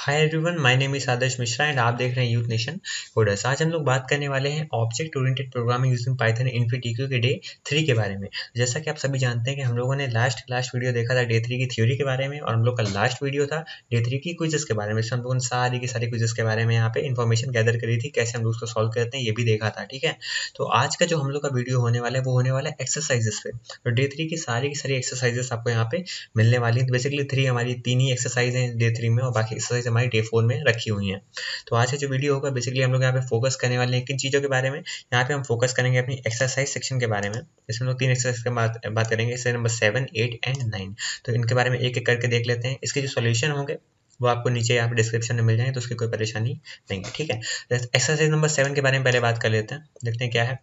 Hi everyone, my name is Adarsh Mishra and आप देख रहे हैं यूथ नेशन कोडर्स। आज हम लोग बात करने वाले हैं object oriented programming using Python इनफीटीक्यू के डे 3 के बारे में। जैसा कि आप सभी जानते हैं कि हम लोगों ने लास्ट वीडियो देखा था डे 3 की थ्योरी के बारे में, और हम लोग का लास्ट वीडियो था डे 3 की क्विजेस के बारे में। हम लोगों ने सारी की सारी क्विजेस के बारे में यहाँ पे इन्फॉर्मेशन गैदर करी थी, कैसे हम लोग उसको सॉल्व करते हैं ये भी देखा था। ठीक है, तो आज का जो हम लोग का वीडियो होने वाला है वो होने वाला है एक्सरसाइजेस पे। तो डे 3 की सारी एक्सरसाइजेस आपको यहाँ पे मिलने वाली है। बेसिकली 3 हमारी 3 ही एक्सरसाइज हैं डे 3 में, और बाकी एक्सरसाइज हमारी डे 4 में रखी हुई हैं। तो आज का जो वीडियो होगा बेसिकली हम लोग यहाँ पे फोकस करने वाले हैं किन चीज़ों के बारे में। यहाँ पे हम फोकस करेंगे अपनी एक्सरसाइज सेक्शन के बारे में। इसमें हम लोग 3 एक्सरसाइज की बात करेंगे, एक्सरसाइज नंबर 7, 8 एंड 9। तो इनके बारे में एक एक करके देख लेते हैं। इसके जो सोल्यूशन होंगे वो आपको नीचे यहाँ पे डिस्क्रिप्शन में मिल जाएंगे, तो उसकी कोई परेशानी नहीं है। ठीक है, एक्सरसाइज नंबर 7 के बारे में पहले बात कर लेते हैं, देखते हैं क्या है।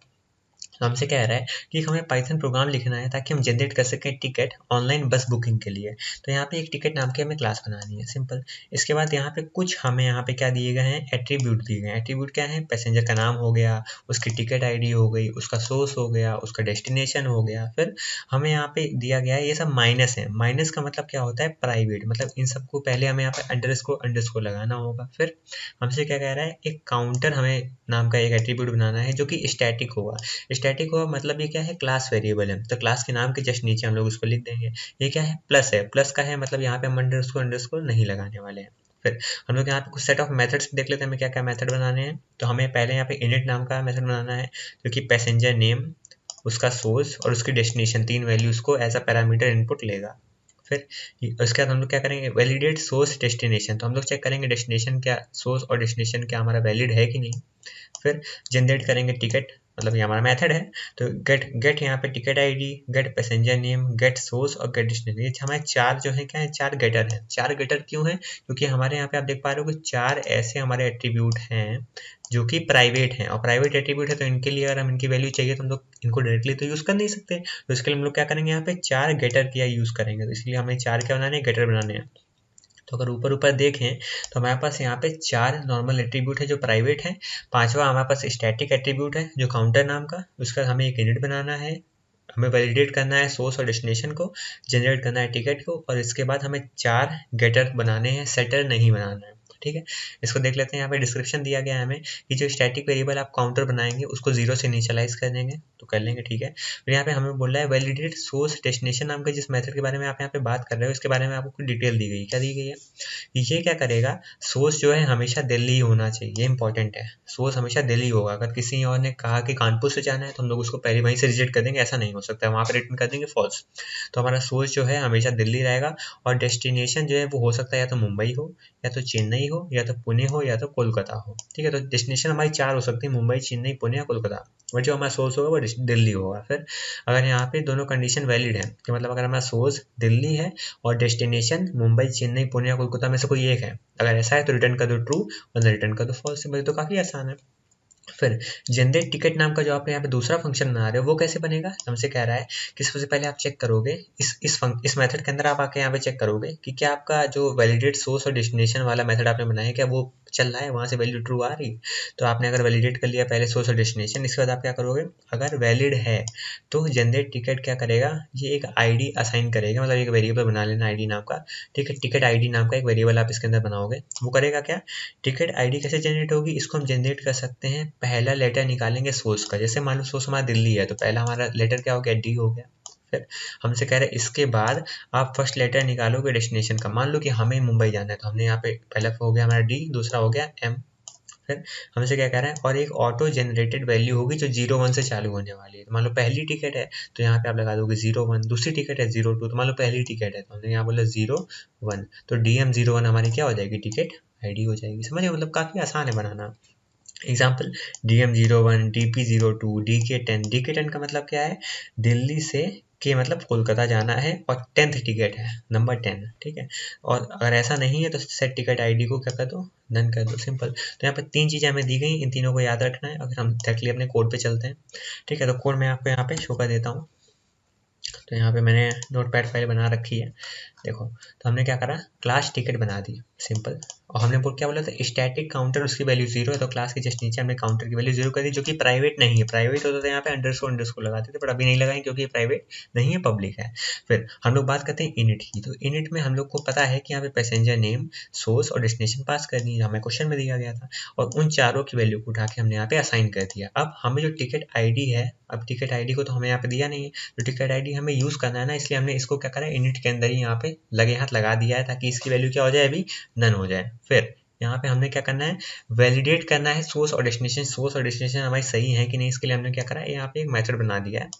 तो हमसे कह रहा है कि हमें पाइथन प्रोग्राम लिखना है ताकि हम जनरेट कर सकें टिकट ऑनलाइन बस बुकिंग के लिए। तो यहाँ पे एक टिकट नाम की हमें क्लास बनानी है, सिंपल। इसके बाद यहाँ पे कुछ हमें यहाँ पे क्या दिए गए हैं, एट्रीब्यूट दिए गए हैं। एट्रीब्यूट क्या है, पैसेंजर का नाम हो गया, उसकी टिकट आईडी हो गई, उसका सोर्स हो गया, उसका डेस्टिनेशन हो गया। फिर हमें यहाँ पे दिया गया है, ये सब माइनस है। माइनस का मतलब क्या होता है, प्राइवेट। मतलब इन सबको पहले हमें यहाँ पे अंडरस्कोर लगाना होगा। फिर हमसे क्या कह रहा है, एक काउंटर हमें नाम का एक एट्रीब्यूट बनाना है जो कि स्टैटिक होगा। स्टैटिक हुआ मतलब ये क्या है, क्लास वेरिएबल है। तो क्लास के नाम के जस्ट नीचे हम लोग उसको लिख देंगे। ये क्या है, प्लस है। प्लस का है मतलब यहाँ पे हम अंडरस्कोर नहीं लगाने वाले हैं। फिर हम लोग यहाँ पे कुछ सेट ऑफ मेथड्स देख लेते हैं, हमें क्या क्या मेथड बनाने हैं। तो हमें पहले यहाँ पे इनिट नाम का मेथड बनाना है, जो कि पैसेंजर नेम, उसका सोर्स और उसकी डेस्टिनेशन 3 वैल्यूज को एज अ पैरामीटर इनपुट लेगा। फिर उसके बाद हम लोग क्या करेंगे, वैलिडेट सोर्स डेस्टिनेशन। तो हम लोग चेक करेंगे डेस्टिनेशन क्या, सोर्स और डेस्टिनेशन क्या हमारा वैलिड है कि नहीं। फिर जनरेट करेंगे टिकट, मतलब ये हमारा मेथड है। तो गेट यहाँ पे ticket ID, get passenger name, get source और गेट डेस्टिनेशन। ये हमारे 4 जो है क्या है, 4 गेटर हैं। 4 गेटर क्यों है, क्योंकि हमारे यहाँ पे आप देख पा रहे हो कि 4 ऐसे हमारे एट्रीब्यूट हैं जो कि प्राइवेट हैं, और प्राइवेट एट्रीब्यूट है तो इनके लिए अगर हम इनकी वैल्यू चाहिए तो हम लोग इनको डायरेक्टली तो यूज़ कर नहीं सकते। तो इसके लिए हम लोग क्या करेंगे, यहाँ पे 4 गेटर किया यूज़ करेंगे। तो इसलिए हमें 4 क्या बनाने हैं, गेटर बनाने हैं। तो अगर ऊपर देखें तो हमारे पास यहाँ पे 4 नॉर्मल एट्रीब्यूट है जो प्राइवेट है। 5वां हमारे पास स्टैटिक एट्रीब्यूट है जो काउंटर नाम का, उसका हमें एक इनिट बनाना है। हमें वैलिडेट करना है सोर्स और डेस्टिनेशन को, जनरेट करना है टिकट को, और इसके बाद हमें 4 गेटर बनाने हैं, सेटर नहीं बनाना है। ठीक है, इसको देख लेते हैं। यहाँ पे डिस्क्रिप्शन दिया गया है हमें कि जो स्टैटिक वेरिएबल आप काउंटर बनाएंगे उसको 0 से इनिशियलाइज कर देंगे, तो कर लेंगे। ठीक है, फिर यहाँ पे हमें बोल रहा है वैलिडेट सोर्स डेस्टिनेशन नाम के जिस मेथड के बारे में आप यहाँ पे बात कर रहे हो, इसके बारे में आपको कुछ डिटेल दी गई। क्या दी गई है, ये क्या करेगा, सोर्स जो है हमेशा दिल्ली होना चाहिए। ये इंपॉर्टेंट है, सोर्स हमेशा दिल्ली होगा। अगर किसी और ने कहा कि कानपुर से जाना है तो हम लोग उसको पहले वहीं से रिजेक्ट कर देंगे, ऐसा नहीं हो सकता है, वहाँ पे रिटर्न कर देंगे फॉल्स। तो हमारा सोर्स जो है हमेशा दिल्ली रहेगा, और डेस्टिनेशन जो है वो हो सकता है या तो मुंबई हो, या तो चेन्नई हो, या तो पुणे हो, या तो कोलकाता हो। ठीक है, तो डेस्टिनेशन हमारी 4 हो सकती है, मुंबई, चेन्नई, पुणे या कोलकाता। और जो हमारा सोर्स होगा वो दिल्ली होगा। फिर अगर यहाँ पे दोनों कंडीशन वैलिड है, कि मतलब अगर हमारा सोर्स दिल्ली है और डेस्टिनेशन मुंबई, चेन्नई, पुणे या कोलकाता में से कोई एक है, अगर ऐसा है तो रिटर्न कर दो ट्रू, वरना रिटर्न कर दो फॉल्स। सिंपल, तो काफ़ी आसान है। फिर जनरेट टिकट नाम का जो आप यहाँ पे दूसरा फंक्शन बना रहे हो वो कैसे बनेगा, हमसे कह रहा है कि सबसे पहले आप चेक करोगे इस मेथड के अंदर आप आके यहाँ पे चेक करोगे कि क्या आपका जो वैलिडेट सोर्स और डेस्टिनेशन वाला मेथड आपने बनाया है क्या वो चल रहा है, वहाँ से वैल्यू ट्रू आ रही। तो आपने अगर वैलिडेट कर लिया पहले सोर्स और डेस्टिनेशन, इसके बाद आप क्या करोगे, अगर वैलिड है तो जनरेट टिकट क्या करेगा, ये एक आईडी असाइन करेगा, मतलब एक वेरिएबल बना लेना आईडी नाम का। ठीक है, टिकट आईडी नाम का एक वेरिएबल आप इसके अंदर बनाओगे। वो करेगा क्या, टिकट आईडी कैसे जनरेट होगी, इसको हम जनरेट कर सकते हैं। पहला लेटर निकालेंगे सोर्स का, जैसे मान लो सोर्स हमारा दिल्ली है तो पहला हमारा लेटर क्या हो गया, डी हो गया। फिर हमसे कह रहे हैं इसके बाद आप फर्स्ट लेटर निकालोगे डेस्टिनेशन का। मान लो कि हमें मुंबई जाना है तो हमने यहाँ पे पहला हो गया हमारा डी, दूसरा हो गया एम। फिर हमसे क्या कह रहा है, और एक ऑटो जनरेटेड वैल्यू होगी जो 0 1 से चालू होने वाली है। तो मान लो पहली टिकट है तो यहाँ पे आप लगा दोगे 0 1, दूसरी टिकट है 0 2। तो मान लो पहली टिकट है तो हमने यहाँ बोला 0 1, तो DM 0 1 हमारी क्या हो जाएगी, टिकट आईडी हो जाएगी। समझिए, मतलब काफ़ी आसान है बनाना। Example, DM 01, DP 02, DK 10। DK 10 का मतलब क्या है, दिल्ली से के मतलब कोलकाता जाना है, और 10th टिकट है, नंबर 10। ठीक है, और अगर ऐसा नहीं है तो सेट टिकट आईडी को क्या कर दो, डन कर दो, सिंपल। तो यहाँ पर 3 चीज़ें हमें दी गई, इन तीनों को याद रखना है। अगर हम डायरेक्टली अपने कोड पे चलते हैं। ठीक है, तो कोड मैं आपको यहाँ पे शो कर देता हूँ। तो यहाँ पे मैंने नोटपैड फाइल बना रखी है, देखो, तो हमने क्या करा, क्लास टिकट बना दी, सिंपल। और हमने क्या बोला था, स्टैटिक काउंटर उसकी वैल्यू 0 है, तो क्लास के जस्ट नीचे हमने काउंटर की वैल्यू 0 कर दी, जो कि प्राइवेट नहीं है। प्राइवेट होता था यहाँ पे अंडरस्कोर लगाते थे, पर अभी नहीं लगाएंगे क्योंकि ये प्राइवेट नहीं है, पब्लिक है। फिर हम लोग बात करते हैं इनिट की। तो इनिट में हम लोग को पता है कि यहाँ पे पैसेंजर नेम, सोर्स और डेस्टिनेशन पास करनी है, हमें क्वेश्चन में दिया गया था, और उन चारों की वैल्यू को उठा के हमने यहाँ पे असाइन कर दिया। अब हमें जो टिकट आईडी है, अब टिकट आईडी को तो हमें यहाँ पे दिया नहीं है, तो टिकट आईडी हमें यूज करना है ना, इसलिए हमने इसको क्या करा, इनिट के अंदर ही यहाँ पे लगे हाथ लगा दिया है, ताकि इसकी वैल्यू क्या हो जाए, अभी नन हो जाए। फिर यहाँ पे हमने क्या करना है, वैलिडेट करना है सोर्स और डेस्टिनेशन। सोर्स और डेस्टिनेशन हमारी सही है कि नहीं, इसके लिए हमने क्या करा है, यहाँ पे एक मेथड बना दिया है।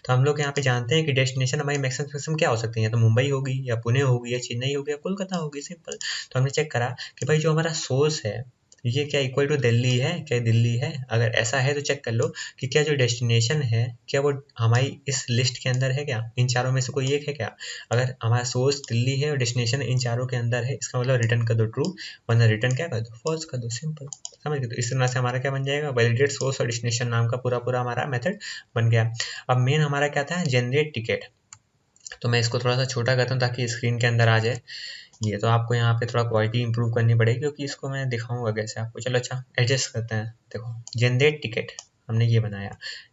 तो हम लोग यहाँ पे जानते हैं कि डेस्टिनेशन हमारी मैक्सिमम क्या हो सकती है, या तो मुंबई होगी, या पुणे होगी, या चेन्नई होगी, या कोलकाता होगी, सिंपल। तो हमने चेक करा कि भाई जो हमारा सोर्स है ये क्या इक्वल टू दिल्ली है, क्या दिल्ली है? अगर ऐसा है तो चेक कर लो कि क्या जो डेस्टिनेशन है क्या वो हमारी इस लिस्ट के अंदर है, क्या इन चारों में से कोई एक है क्या? अगर हमारा सोर्स दिल्ली है और डेस्टिनेशन इन चारों के अंदर है, इसका मतलब रिटर्न कर दो ट्रू, वरना रिटर्न क्या कर दो, फॉल्स कर दो, सिंपल। समझ गए? तो इस तरह से हमारा क्या बन जाएगा, वैलिडेट सोर्स और डेस्टिनेशन नाम का पूरा हमारा मेथड बन गया। अब मेन हमारा क्या था, जनरेट टिकट। तो मैं इसको थोड़ा सा छोटा करता हूँ ताकि स्क्रीन के अंदर आ जाए ये। तो आपको यहाँ पे थोड़ा क्वालिटी इंप्रूव करनी पड़ेगी, क्योंकि इसको मैं दिखाऊंगा कैसे आपको। चलो अच्छा, एडजस्ट करते हैं। देखो, जनरेट टिकट हमने ये बनाया,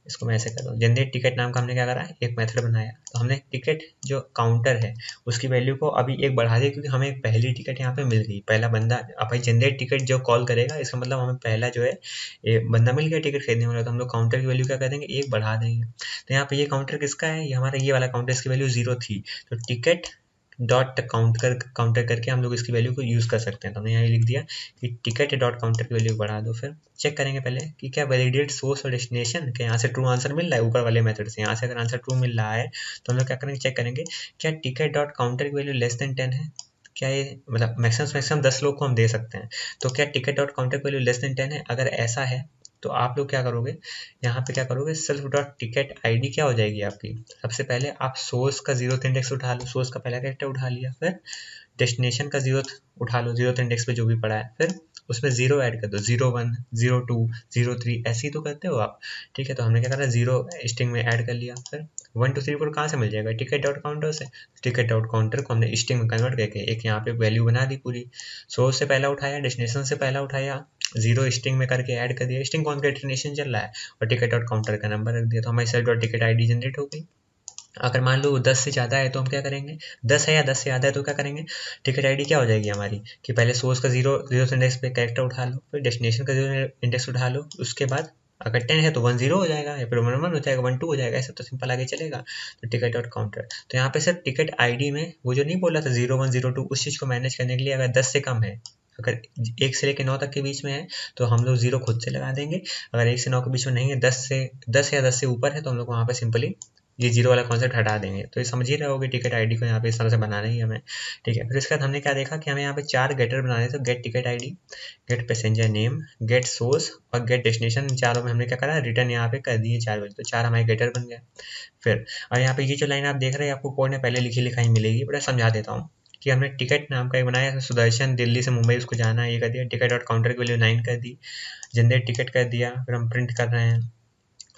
इसको मैं ऐसे करता हूँ। जनरेट टिकट नाम का हमने क्या करा, एक मेथड बनाया। तो हमने टिकट जो काउंटर है उसकी वैल्यू को अभी एक बढ़ा दिया, क्योंकि हमें पहली टिकट यहाँ पे मिल गई, पहला बंदा। अब भाई जनरेट टिकट जो कॉल करेगा, इसका मतलब हमें पहला जो है ये बंदा मिल गया टिकट खरीदने वाला। तो हम लोग काउंटर की वैल्यू क्या कर देंगे, एक बढ़ा देंगे। तो यहाँ पे ये काउंटर किसका है, ये हमारा ये वाला काउंटर, इसकी वैल्यू 0 थी, तो टिकट डॉट काउंटर करके हम लोग इसकी वैल्यू को यूज़ कर सकते हैं। तो हमने यहाँ लिख दिया कि टिकट डॉट काउंटर की वैल्यू बढ़ा दो। फिर चेक करेंगे पहले कि क्या वैलिडेट सोर्स और डेस्टिनेशन, क्या यहाँ से ट्रू आंसर मिल रहा है ऊपर वाले मेथड से। यहाँ से अगर आंसर ट्रू मिल रहा है तो हम लोग क्या करेंगे, चेक करेंगे क्या टिकट डॉट काउंटर की वैल्यू लेस देन 10 है। क्या ये मतलब मैक्सिमम 10 लोग को हम दे सकते हैं, तो क्या टिकट डॉट काउंटर की वैल्यू लेस देन 10 है? अगर ऐसा है तो आप लोग क्या करोगे, यहाँ पे क्या करोगे, सेल्फ डॉट टिकट आईडी क्या हो जाएगी आपकी। सबसे पहले आप सोर्स का 0th इंडेक्स उठा लो, सोर्स का पहला कैरेक्टर उठा लिया। फिर डेस्टिनेशन का 0th उठा लो, 0th इंडेक्स पे जो भी पड़ा है। फिर उसमें 0 ऐड कर दो, 01, 02, 03 ऐसे ही तो करते हो आप, ठीक है। तो हमने क्या करा, 0 स्ट्रिंग में ऐड कर लिया। फिर 1 2 3 4 कहाँ से मिल जाएगा, टिकट डॉट काउंटर से। टिकट डॉट काउंटर को हमने स्ट्रिंग में कन्वर्ट करके एक यहाँ पे वैल्यू बना दी पूरी। सोर्स से पहला उठाया, डेस्टिनेशन से पहला उठाया, 0 स्ट्रिंग में करके ऐड कर दिया। स्ट्रिंग कौन का डेस्टिनेशन चल रहा है, और टिकट डॉट काउंटर का नंबर रख दिया। तो हमारी self dot ticket ID generate हो गई। अगर मान लो 10 से ज़्यादा है तो हम क्या करेंगे, 10 है या 10 से ज़्यादा है तो क्या करेंगे, टिकट आईडी क्या हो जाएगी हमारी, कि पहले सोर्स का 0 इंडेक्स पे कैरेक्टर उठा लो, फिर डेस्टिनेशन का 0 इंडेक्स उठा लो, उसके बाद अगर 10 है तो 1 0 हो जाएगा, या फिर 1 1 हो जाएगा, 1 2 हो जाएगा, ऐसा तो सिंपल आगे चलेगा। तो टिकट डॉट काउंटर, तो यहाँ पे सिर्फ टिकट आईडी में वो जो नहीं बोला था 0 1 0 2, उस चीज़ को मैनेज करने के लिए अगर 10 से कम है, अगर 1 से लेकर 9 तक के बीच में है तो हम लोग 0 खुद से लगा देंगे। अगर 1 से 9 के बीच में नहीं है, 10 या 10 से ऊपर है, तो हम लोग वहाँ पे सिंपली ये 0 वाला कॉन्सेप्ट हटा देंगे। तो ये समझ ही रहे होगे टिकट आईडी को यहाँ पे इस तरह से बनाना ही हमें, ठीक है। फिर इसके बाद हमने क्या देखा कि हमें यहाँ पे 4 गेटर बनाने थे, get ticket ID, get passenger name, get source और गेट डेस्टिनेशन। चारों में हमने क्या करा, रिटर्न यहाँ पे कर दिए 4 वैल्यू, तो 4 हमारे गेटर बन गए। फिर और यहाँ पे ये जो लाइन आप देख रहे हैं आपको कोड ने पहले लिखी लिखाई मिलेगी, बड़ा समझा देता हूँ कि हमने टिकट नाम का एक बनाया, सुदर्शन दिल्ली से मुंबई उसको जाना है, ये कर दिया। टिकट डॉट काउंटर की वैल्यू 9 कर दी, जनरेट टिकट कर दिया। फिर हम प्रिंट कर रहे हैं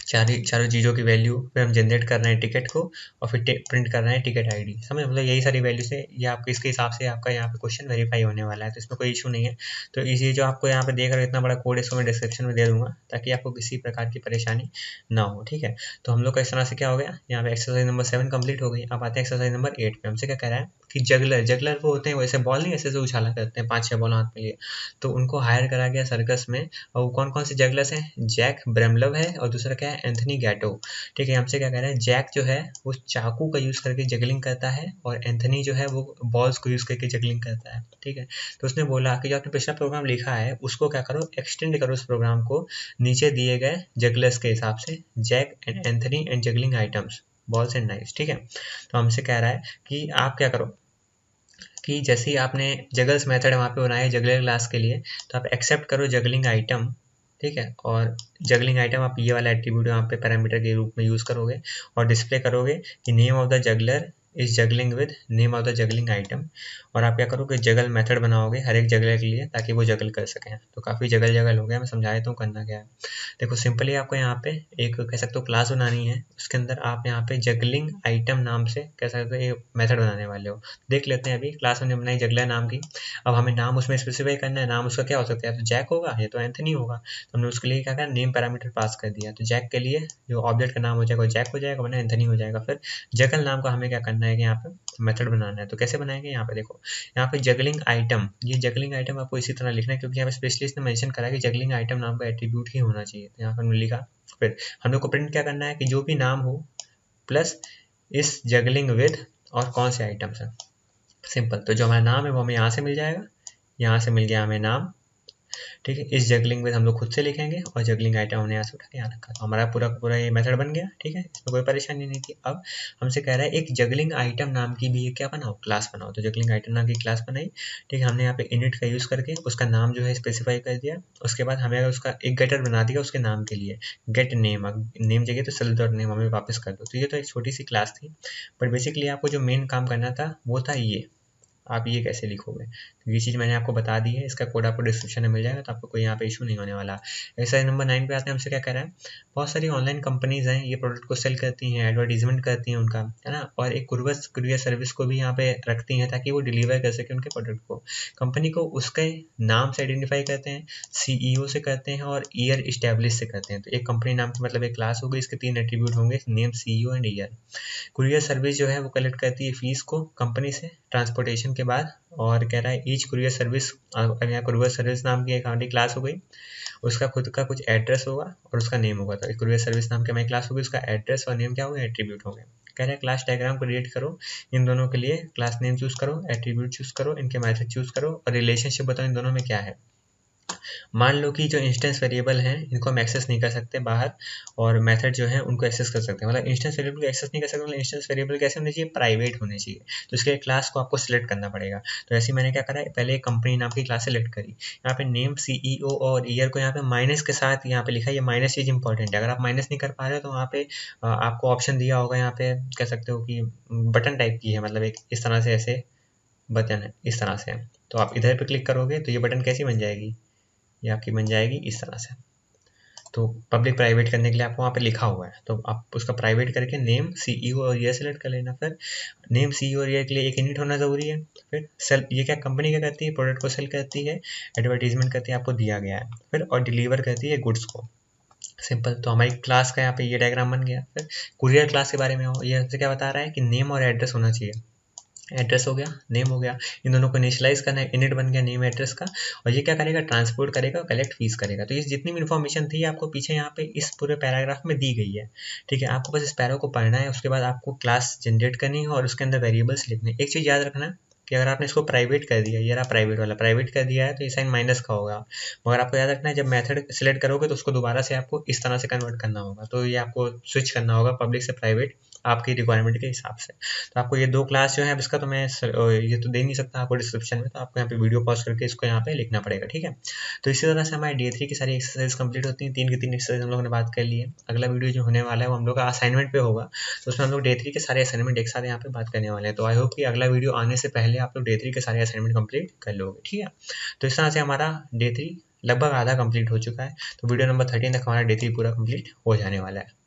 चारों चीज़ों की वैल्यू, फिर हम जनरेट कर रहे हैं टिकट को, और फिर प्रिंट कर रहे हैं टिकट आईडी। समझ, मतलब यही सारी वैल्यू से ये आपके इसके हिसाब से आपका यहाँ पे क्वेश्चन वेरीफाई होने वाला है, तो इसमें कोई इशू नहीं है। तो इसी जो आपको यहाँ पे देख रहे हो इतना बड़ा कोड, इसको मैं डिस्क्रिप्शन में दे दूंगा ताकि आपको किसी प्रकार की परेशानी ना हो, ठीक है। तो हम लोग का इस तरह से क्या हो गया, यहाँ पे एक्सरसाइज नंबर 7 कंप्लीट हो गई। अब आते हैं एक्सरसाइज नंबर 8 पे। हमसे क्या कह रहा है कि जगलर वो होते हैं वैसे बॉल नहीं ऐसे उछाला करते हैं, 5-6 बॉल हाथ में लिए, तो उनको हायर करा गया सर्कस में। और वो कौन कौन से जगलर्स हैं, जैक ब्रेमलव है और दूसरा क्या है, एंथनी गैटो, ठीक है। हमसे क्या कह रहे हैं, जैक जो है वो चाकू का यूज़ करके जगलिंग करता है, और एंथनी जो है वो बॉल्स को यूज़ करके जगलिंग करता है, ठीक है। तो उसने बोला कि जो आपने पिछला प्रोग्राम लिखा है उसको क्या करो, एक्सटेंड करो उस प्रोग्राम को नीचे दिए गए जगलर्स के हिसाब से, Jack and Anthony and juggling items, balls and knives, ठीक है। तो हमसे कह रहा है कि आप क्या करो कि जैसे ही आपने जगल्स मेथड वहाँ पे बनाया जगलर क्लास के लिए, तो आप एक्सेप्ट करो जगलिंग आइटम, ठीक है। और जगलिंग आइटम आप ये वाला एट्रीब्यूट यहाँ पे पैरामीटर के रूप में यूज़ करोगे, और डिस्प्ले करोगे कि name of the juggler is juggling with name of the juggling item, और आप क्या करोगे जगल मेथड बनाओगे हर एक जगल के लिए ताकि वो जगल कर सकें। तो काफ़ी जगल हो गया, मैं समझा देता हूँ करना क्या है। देखो सिंपली आपको यहाँ पे एक कह सकते हो क्लास बनानी है, उसके अंदर आप यहाँ पे जगलिंग आइटम नाम से कह सकते हो ये मेथड बनाने वाले हो। देख लेते हैं, अभी क्लास हमने बनाई जगलर नाम की। अब हमें नाम उसमें स्पेसिफाई करना है, नाम उसका क्या हो सकता है, तो जैक होगा या तो एंथनी होगा। तो हमने उसके लिए क्या करा, नेम पैरामीटर पास कर दिया। तो जैक के लिए जो ऑब्जेक्ट का नाम हो जाएगा जैक हो जाएगा, वरना एंथनी हो जाएगा। फिर जगल नाम का हमें क्या करना है कि यहाँ पे मेथड बनाना है। तो कैसे बनाएंगे, यहाँ पे देखो, यहाँ पे जगलिंग आइटम, ये जगलिंग आइटम आपको इसी तरह लिखना है क्योंकि यहाँ पे स्पेशलिस्ट ने मेंशन करा है कि जगलिंग आइटम नाम का एट्रीब्यूट ही होना चाहिए। तो यहाँ पर हमने लिखा। फिर हम लोग को प्रिंट क्या करना है कि जो भी नाम हो प्लस इस जगलिंग विद और कौन से आइटम्स है, सिंपल। तो जो हमारा नाम है वो हमें यहाँ से मिल जाएगा, यहाँ से मिल गया हमें नाम, ठीक है। इस जगलिंग में हम लोग खुद से लिखेंगे और जगलिंग आइटम हमने यहाँ से उठा के यहाँ रखा। तो हमारा पूरा पूरा ये मेथड बन गया, ठीक है, इसमें कोई परेशानी नहीं थी। अब हमसे कह रहा है एक जगलिंग आइटम नाम की भी क्या बनाओ, क्लास बनाओ। तो जगलिंग आइटम नाम की क्लास बनाई, ठीक है। हमने यहाँ पे इनिट का यूज़ करके उसका नाम जो है स्पेसिफाई कर दिया। उसके बाद हमें उसका एक गेटर बना दिया उसके नाम के लिए, गेट नेम, नेम जगह तो सेल्फ डॉट नेम हमें वापस कर दो। तो ये तो एक छोटी सी क्लास थी, बट बेसिकली आपको जो मेन काम करना था वो था ये, आप ये कैसे लिखोगे। तो ये चीज़ मैंने आपको बता दी है, इसका कोड आपको डिस्क्रिप्शन में मिल जाएगा, तो आपको कोई यहाँ पे इशू नहीं होने वाला। एक्सरसाइज नंबर 9 पे आते हैं, हमसे क्या कह रहा है, बहुत सारी ऑनलाइन कंपनीज हैं, ये प्रोडक्ट को सेल करती हैं, एडवर्टीजमेंट करती हैं उनका, है ना, और एक कुरियर सर्विस को भी यहाँ पे रखती हैं ताकि वो डिलीवर कर सके उनके प्रोडक्ट को। कंपनी को उसके नाम से आइडेंटिफाई करते हैं, CEO से करते हैं और ईयर इस्टेब्लिश से करते हैं। तो एक कंपनी नाम की मतलब एक क्लास होगी, इसके 3 एट्रीब्यूट होंगे, name, CEO and year. Courier service जो है वो कलेक्ट करती है फीस को कंपनी से ट्रांसपोर्टेशन के बाद, और कह रहा है ईच कुरियर सर्विस, अगर यहाँ कुरियर सर्विस नाम की एक हमारी क्लास हो गई, उसका खुद का कुछ एड्रेस होगा और उसका नेम होगा। तो कुरियर सर्विस नाम की हमारी क्लास होगी, उसका एड्रेस और नेम क्या होगा, एट्रीब्यूट होंगे। कह रहा है क्लास डायग्राम क्रिएट करो, इन दोनों के लिए क्लास नेम चूज करो, एट्रीब्यूट चूज करो, इनके मेथड चूज करो और रिलेशनशिप बताओ इन दोनों में क्या है। मान लो कि जो इंस्टेंस वेरिएबल हैं इनको हम एक्सेस नहीं कर सकते बाहर, और मेथड जो है उनको एक्सेस कर सकते हैं। मतलब इंस्टेंस वेरिएबल को एक्सेस नहीं कर सकते, मतलब इंस्टेंस वेरिएबल कैसे होने चाहिए, प्राइवेट होने चाहिए। तो इसके लिए क्लास को आपको सिलेक्ट करना पड़ेगा। तो ऐसे मैंने क्या करा है, पहले एक कंपनी नाम की क्लास सेलेक्ट करी, यहाँ पे नेम, CEO और ईयर को यहाँ पे माइनस के साथ यहाँ पे लिखा है। ये माइनस चीज़ इंपॉर्टेंट है, अगर आप माइनस नहीं कर पा रहे हो तो वहाँ पे आपको ऑप्शन दिया होगा, यहाँ पे कह सकते हो कि बटन टाइप की है, मतलब एक इस तरह से ऐसे बटन है, इस तरह से। तो आप इधर पे क्लिक करोगे तो ये बटन कैसी बन जाएगी, ये आपकी बन जाएगी इस तरह से। तो पब्लिक प्राइवेट करने के लिए आपको वहाँ पे लिखा हुआ है, तो आप उसका प्राइवेट करके नेम, CEO और ईयर सेलेक्ट कर लेना। फिर नेम, CEO और ईयर के लिए एक यूनिट होना ज़रूरी है। फिर सेल, ये क्या कंपनी क्या करती है, प्रोडक्ट को सेल करती है, एडवर्टीजमेंट करती है, आपको दिया गया है। फिर और डिलीवर करती है गुड्स को, सिंपल। तो हमारी क्लास का यहाँ पे ये डायग्राम बन गया। फिर कुरियर क्लास के बारे में हो, ये हमसे क्या बता रहा है कि नेम और एड्रेस होना चाहिए। एड्रेस हो गया, नेम हो गया, इन दोनों को इनिशियलाइज करना है, इनिट बन गया नेम एड्रेस का। और ये क्या करेगा, ट्रांसपोर्ट करेगा, कलेक्ट फीस करेगा। तो ये जितनी भी इन्फॉर्मेशन थी आपको पीछे यहाँ पे इस पूरे पैराग्राफ में दी गई है, ठीक है। आपको बस इस पैरा को पढ़ना है, उसके बाद आपको क्लास जनरेट करनी है और उसके अंदर वेरिएबल्स लिखने। एक चीज़ याद रखना कि अगर आपने इसको प्राइवेट कर दिया, ये रहा प्राइवेट वाला, प्राइवेट कर दिया है तो ये साइन माइनस का होगा। मगर आपको याद रखना है जब मेथड सिलेक्ट करोगे तो उसको दोबारा से आपको इस तरह से कन्वर्ट करना होगा। तो ये आपको स्विच करना होगा पब्लिक से प्राइवेट आपकी रिक्वायरमेंट के हिसाब से। तो आपको ये 2 क्लास जो है, अब इसका तो मैं ये तो दे नहीं सकता आपको डिस्क्रिप्शन में, तो आपको यहाँ पे वीडियो पॉज करके इसको यहाँ पे लिखना पड़ेगा, ठीक है। तो इसी तरह से हमारे डे 3 की सारी एक्सरसाइज कंप्लीट होती हैं। 3 की 3 एक्सरसाइज हम लोगों ने बात कर ली है। अगला वीडियो जो होने वाला है वो हम लोग का असाइनमेंट पे होगा, तो उसमें हम लोग डे 3 के सारे असाइनमेंट एक साथ यहाँ पे बात करने वाले हैं। तो आई होप कि अगला वीडियो आने से पहले आप लोग डे 3 के सारे असाइनमेंट कंप्लीट कर लोगे, ठीक है। तो इस तरह से हमारा डे 3 लगभग आधा कंप्लीट हो चुका है। तो वीडियो नंबर 13 तक हमारा डे 3 पूरा कंप्लीट हो जाने वाला है।